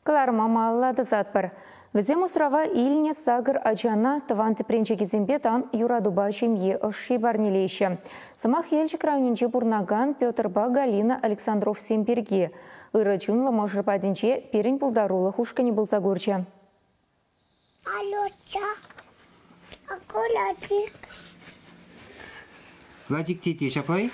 Кыларма маллады затпыр. Візем усрава илне сагыр ачана таван тепренче кезембе тан юрадуба шемье ышши барнелейші. Самах елчі краунинче бурнаган Пётрба Галина Александров Семберге. Ирачунла можырпадинче перін пулдарулы хушкани булса гурча. Алёча, акуладик. Владик тете шапай?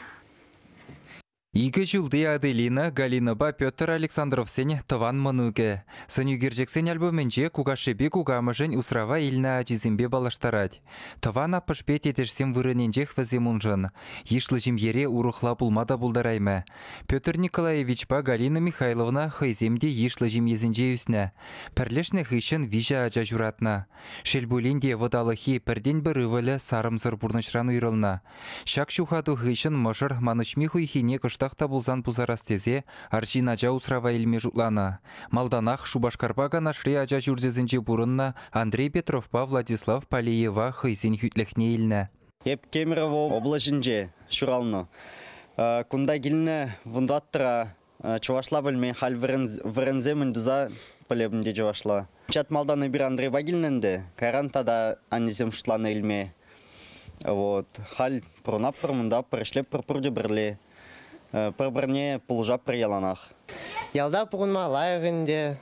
Игі жылды Аделина, Галинаба Петр Александров сене таван мануге. Сонюгерджексен альбоменже кугашебе кугамыжен усрава илна ачизембе балаштарать. Тавана пышпет етешсем вырыненжех ваземунжын. Ешлы жемьере урухла пулмада булдарайме. Петр Николаевичпа Галина Михайловна хайземде ешлы жемьезінже үсне. Пірлешне хыщын вижа ача журатна. Шелбулинде водалахи пірден бірывалі сарымзыр бурнышран уйрылна. Шак шухаду хыщын мышыр манышми хуйхине Тахта булзан пузарастезе, арчина жа усрава илме жутлана. Малданах Шубашкарбага нашри ажа журзезінче бурынна Андрей Петровпа Владислав Палиева хыйсен хүтлехне илне. Еп Кемерово облачынже шуралны. Кунда гилне вундаттыра чувашла білмен хал вырынземін дұза полебінде чувашла. Чат малданы бір Андрей Вагилненде, карантада анезем шутланы илме. Хал пұрнап пұрмында пұрышлеп пұрпұрды бірле. Пұрбірне пұлжап бір яланақ. Ялда пұғынма лайығынде,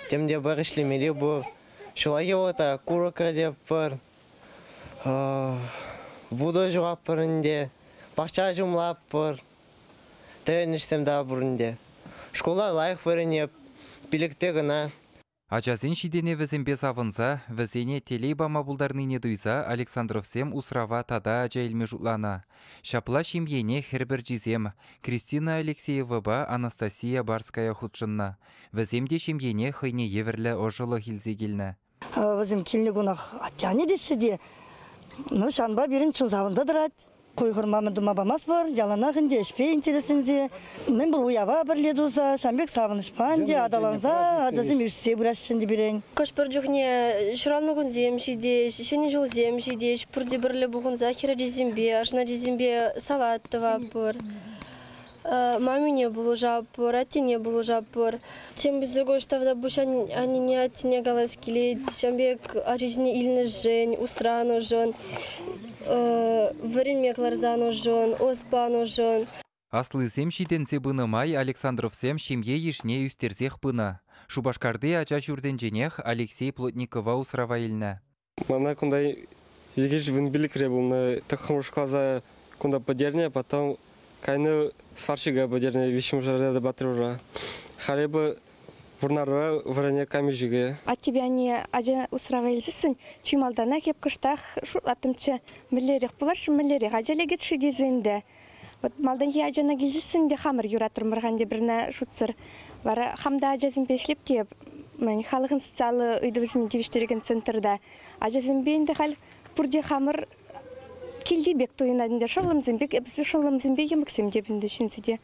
темде бір ішлемелі бұр. Шулай ота күрікі деп бір. Вуды жоғап бірінде, бақша жұмлап бір. Тәренішсемді бұрынде. Школа лайық біріне білікпе гына. Ачазен шидене візімбе савынса, візене телейбама бұлдарныне дұйса Александровсем усрава тада ача илме жутлана. Шапла шимьене хербір жизем, Кристина Алексеева ба Анастасия Барская худшынна. Віземде шимьене хыйне еверлі ожылы хилзе келні. Візем келіне күнақ аттяне десе шанба берін чыл завынза дырат. Койғырмамын дума бамас бар, яланағын де, ішпе интересінзе. Мен бұл уява бірледі ұза, шамбек савын ішпан де, адаланза, азазым үрсе бұрашшынды берен. Көшпір жүхне, шыралны күн земшіде, шешені жол земшіде, шпұрде бірлі бұғын захира жезімбе, ашына жезімбе салатты вапыр. Мамине булу жапыр, атине булу жапыр. Тем бізді көштавда бұшан анине атине галас келет, шамбек ажезіне илні жын, усраны жын. Варенмекларзан ужон, оспан ужон. Аслысем шиденсе бынымай Александровсем шемье ешне үстерзех бына. Шубашкарды ача жүрденженех Алексей Плотникова усрава илні. Мана кундай егеш вынбилик ребулны тахмушклаза кунда подерне, потом кайны сварщига подерне вещим жарда батрура. Харебы Вурнарра варане камежиге. А тебя не ажа усравайлысың, чималдана кеп кыштах шутлатымчы миллерих булаш миллерих ажалегет шидезенде. Вот малдан я ажана гилзисың де хамыр юратыр мырганде бірна шутсыр. Вара хамда ажазын пешлеп кеп, мен халығын социалы үйдібізін кевіштереген центрда. Ажазын бейінді хал пурде хамыр келді бек тойынадында шалым зімбек, әбісі шалым зімбек еміксем дебінді шинсіде.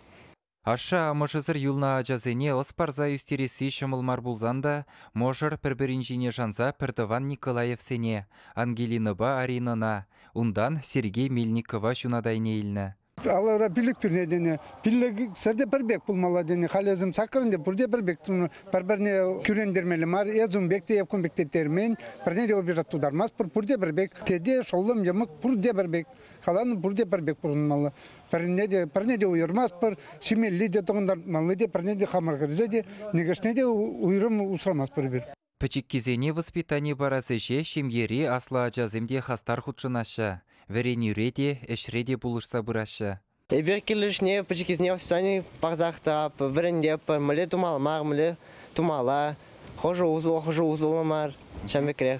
Аша амышызыр юлна ажазене оспарза үстересі шымылмар булзанда, можыр пір-бірінжіне жанза Пірдыван Николаевсене, Ангелинаба Аринана, ундан Сергей Мельникова шунадайне илні. Алара билік бірнедені, билік сәрде бірбек бұлмаладені, қалезім сақырынде бұрде бірбек тұны, бір-біріне күрендермелі мар, езім бекте, епкін бектеттермен, бірне де обижат тудармас, бұрде бірбек, теде, шолым, емік, бұрде бірбек, қаланы бұрде бірбек бұрынмалы. Бірне де ұйырмас, бір шимелі де тұғындармалы де, бірне де қамырғырзе де, негешне де ұйырым ұсырамас бір-бір. Пычик кезене воспитание барасыше шемьери асла ажаземде хастар худшынаша. Веренюреде, эшреде булышса бұрашы. Эбер келішне пычик кезене воспитание бағзақтап, веренде мүле тумалмар, мүле тумала, хожы узылымар, шамбекрех.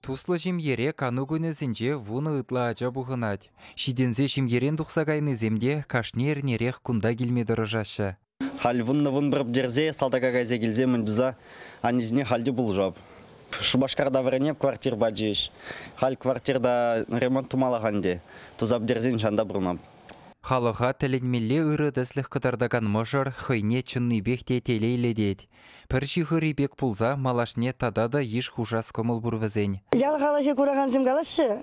Туслы жемьере кану күнізінде вуны ытла ажа бұғынат. Шидензе жемьерен тұқсағайны земде кашнернерех кунда келмеді рыжашы. Хал вун бір дерзе, салдага газе келземін дүза, анезіне халде бұл жап. Шубашкарда варенеп квартир баджиш. Хал квартирда ремонт тумалағанде, тузап дерзен жанда бұрнап. Халыға тәлінмелі ұры дәслік қыдардаган мұжыр хойне чынны бекте телейлі дед. Пірші хырибек пулза малашне тадада еш хужас комыл бұрвізен. Ял қалашы көраған зем қалашы,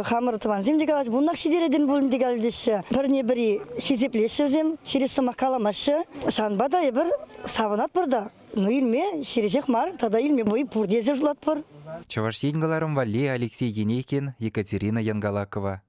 хамыр тұван зем де қалашы, бұнақ шидереден болын де қалдешы. Біріне бірі хизеплеші зем, хиресімақ қаламашы, шанбада бір сабынат бұрда. Ну илме, хиресек мар, тада илме бойы пұрдезе жылат бұр. Чаваш Еңгаларым Вали, Алексей Енейкин, Екатерина Янгалакова.